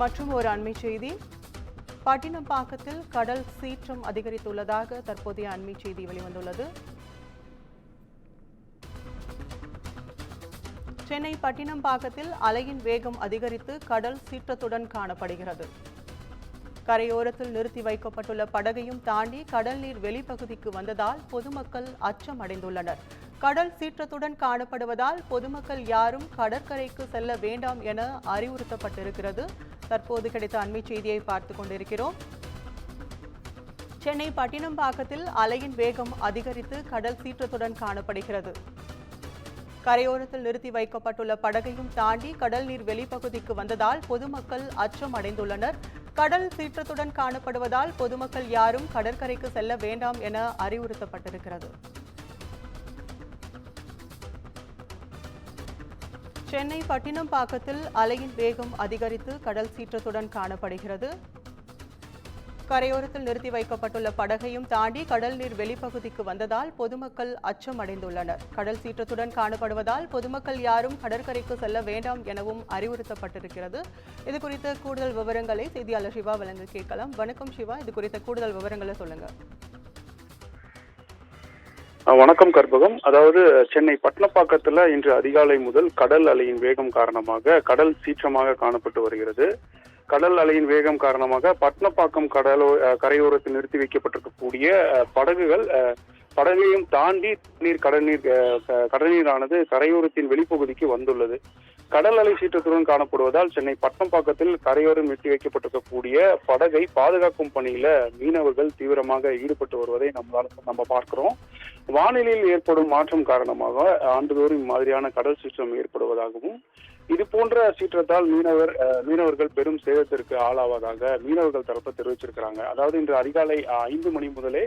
மற்றும் ஒரு அண்மை செய்தி. பட்டினப்பாக்கத்தில் கடல் சீற்றம் அதிகரித்துள்ளதாக தற்போதைய அண்மை செய்தி வெளிவந்துள்ளது. சென்னை பட்டினப்பாக்கத்தில் அலையின் வேகம் அதிகரித்து கடல் சீற்றத்துடன் காணப்படுகிறது. கரையோரத்தில் நிறுத்தி வைக்கப்பட்டுள்ள படகையும் தாண்டி கடல் நீர் வெளிப்பகுதிக்கு வந்ததால் பொதுமக்கள் அச்சம் அடைந்துள்ளனர். கடல் சீற்றத்துடன் காணப்படுவதால் பொதுமக்கள் யாரும் கடற்கரைக்கு செல்ல வேண்டாம் என அறிவுறுத்தப்பட்டிருக்கிறது. தற்போது கிடைத்த அண்மை செய்தியை பார்த்துக் கொண்டிருக்கிறோம். சென்னை பட்டினப்பாக்கத்தில் அலையின் வேகம் அதிகரித்து கடல் சீற்றத்துடன் காணப்படுகிறது. கரையோரத்தில் நிறுத்தி வைக்கப்பட்டுள்ள படகையும் தாண்டி கடல் நீர் வெளிப்பகுதிக்கு வந்ததால் பொதுமக்கள் அச்சம் அடைந்துள்ளனர். கடல் சீற்றத்துடன் காணப்படுவதால் பொதுமக்கள் யாரும் கடற்கரைக்கு செல்ல வேண்டாம் என அறிவுறுத்தப்பட்டிருக்கிறது. சென்னை பட்டினப்பாக்கத்தில் அலையின் வேகம் அதிகரித்து கடல் சீற்றத்துடன் காணப்படுகிறது. கரையோரத்தில் நிறுத்தி வைக்கப்பட்டுள்ள படகையும் தாண்டி கடல் நீர் வெளிப்பகுதிக்கு வந்ததால் பொதுமக்கள் அச்சம் அடைந்துள்ளனர். கடல் சீற்றத்துடன் காணப்படுவதால் பொதுமக்கள் யாரும் கடற்கரைக்கு செல்ல வேண்டாம் எனவும் அறிவுறுத்தப்பட்டிருக்கிறது. இது குறித்த கூடுதல் விவரங்களை செய்தியாளர் சிவா வழங்க கேட்கலாம். வணக்கம் சிவா, இது குறித்த கூடுதல் விவரங்களை சொல்லுங்க. வணக்கம் கற்பகம். அதாவது சென்னை பட்டினப்பாக்கத்துல இன்று அதிகாலை முதல் கடல் அலையின் வேகம் காரணமாக கடல் சீற்றமாக காணப்பட்டு வருகிறது. கடல் அலையின் வேகம் காரணமாக பட்டினப்பாக்கம் கரையோரத்தில் நிறுத்தி வைக்கப்பட்டிருக்கக்கூடிய படகுகள் படகையும் தாண்டி கடல்நீரானது கரையோரத்தின் வெளிப்பகுதிக்கு வந்துள்ளது. கடல் அலை சீற்றத்துடன் காணப்படுவதால் சென்னை பட்டினப்பாக்கத்தில் கரையோரம் நிறுத்தி வைக்கப்பட்டிருக்கக்கூடிய படகை பாதுகாக்கும் பணியில மீனவர்கள் தீவிரமாக ஈடுபட்டு வருவதை நம்ம பார்க்கிறோம். வானிலையில் ஏற்படும் மாற்றம் காரணமாக ஆண்டுதோறும் மாதிரியான கடல் சீற்றம் ஏற்படுவதாகவும் இது போன்ற சீற்றத்தால் மீனவர்கள் பெரும் சேதத்திற்கு ஆளாவதாக மீனவர்கள் தரப்பு தெரிவிச்சிருக்கிறாங்க. அதாவது இன்று அதிகாலை 5 மணி முதலே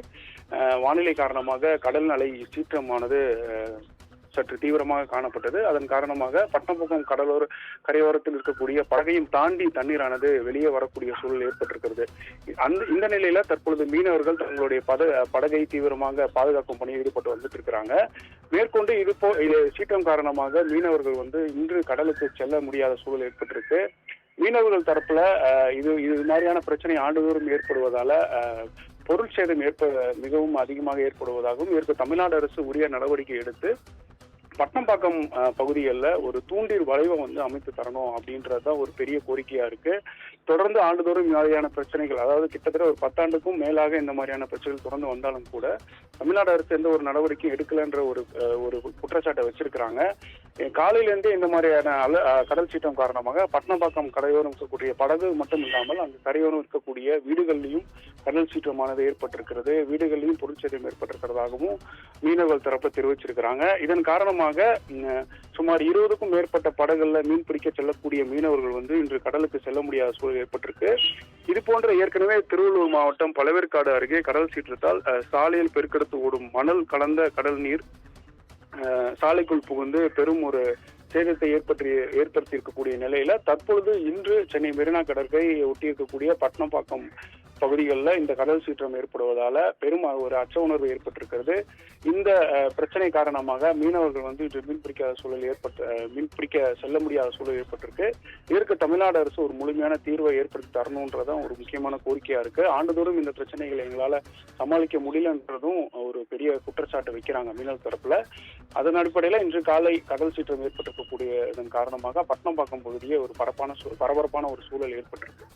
வானிலை காரணமாக கடல் அலை சீற்றமானது சற்று தீவிரமாக காணப்பட்டது. அதன் காரணமாக பட்டினப்பாக்கம் கரையோரத்தில் இருக்கக்கூடிய படகையும் தாண்டி தண்ணீரானது வெளியே வரக்கூடிய சூழல் ஏற்பட்டிருக்கிறது. இந்த நிலையில தற்பொழுது மீனவர்கள் தங்களுடைய படகை தீவிரமாக பாதுகாக்கும் பணியில் ஈடுபட்டு வந்துட்டு இருக்கிறாங்க. மேற்கொண்டு இது சீற்றம் காரணமாக மீனவர்கள் இன்று கடலுக்கு செல்ல முடியாத சூழல் ஏற்பட்டிருக்கு. மீனவர்கள் தரப்புல இது மாதிரியான பிரச்சனை ஆண்டுதோறும் ஏற்படுவதால பொருள் சேதம் மிகவும் அதிகமாக ஏற்படுவதாகவும் இதற்கு தமிழ்நாடு அரசு உரிய நடவடிக்கை எடுத்து பட்டினப்பாக்கம் பகுதிகளில் ஒரு தூண்டில் வளைவை அமைத்து தரணும் அப்படின்றதுதான் ஒரு பெரிய கோரிக்கையா இருக்கு. தொடர்ந்து ஆண்டுதோறும் இந்த மாதிரியான பிரச்சனைகள், அதாவது கிட்டத்தட்ட ஒரு 10 ஆண்டுக்கும் மேலாக இந்த மாதிரியான பிரச்சனைகள் தொடர்ந்து வந்தாலும் கூட தமிழ்நாடு அரசு எந்த ஒரு நடவடிக்கையும் எடுக்கலன்ற ஒரு குற்றச்சாட்டை வச்சிருக்கிறாங்க. காலையிலேருந்தே இந்த மாதிரியான கடல் சீற்றம் காரணமாக பட்டினப்பாக்கம் கரையோரம் இருக்கக்கூடிய படகு மட்டும் இல்லாமல் அங்கு கரையோரம் இருக்கக்கூடிய வீடுகள்லையும் கடல் சீற்றமானது ஏற்பட்டிருக்கிறது. வீடுகள்லையும் பொருட்சேதம் ஏற்பட்டிருக்கிறதாகவும் மீனவர்கள் தரப்பு தெரிவிச்சிருக்கிறாங்க. இதன் காரணமாக சுமார் 20க்கும் மேற்பட்ட படகுகள்ல மீன் பிடிக்க செல்லக்கூடிய மீனவர்கள் இன்று கடலுக்கு செல்ல முடியாத சூழல் ஏற்பட்டிருக்கு. இது போன்ற ஏற்கனவே திருவள்ளூர் மாவட்டம் பழவேற்காடு அருகே கடல் சீற்றத்தால் சாலையில் பெருக்கெடுத்து ஓடும் மணல் கலந்த கடல் நீர் சாலைக்குள் புகுந்து பெரும் ஒரு சேதத்தை ஏற்படுத்தி இருக்கக்கூடிய நிலையில தற்பொழுது இன்று சென்னை மெரினா கடற்கரை ஒட்டி இருக்கக்கூடிய பட்டினப்பாக்கம் பகுதிகளில் இந்த கடல் சீற்றம் ஏற்படுவதால பெரும் ஒரு அச்ச உணர்வு ஏற்பட்டிருக்கிறது. இந்த பிரச்சனை காரணமாக மீனவர்கள் இன்று மீன்பிடிக்க செல்ல முடியாத சூழல் ஏற்பட்டிருக்கு. இதற்கு தமிழ்நாடு அரசு ஒரு முழுமையான தீர்வை ஏற்படுத்தி தரணும்ன்றதும் ஒரு முக்கியமான கோரிக்கையா இருக்கு. ஆண்டுதோறும் இந்த பிரச்சனைகளை எங்களால சமாளிக்க முடியலன்றதும் ஒரு பெரிய குற்றச்சாட்டு வைக்கிறாங்க மீனவர் தரப்புல. அதன் அடிப்படையில இன்று காலை கடல் சீற்றம் ஏற்பட்டிருக்கக்கூடிய இதன் காரணமாக பட்டினப்பாக்கம் பகுதியே ஒரு பரபரப்பான ஒரு சூழல் ஏற்பட்டிருக்கு.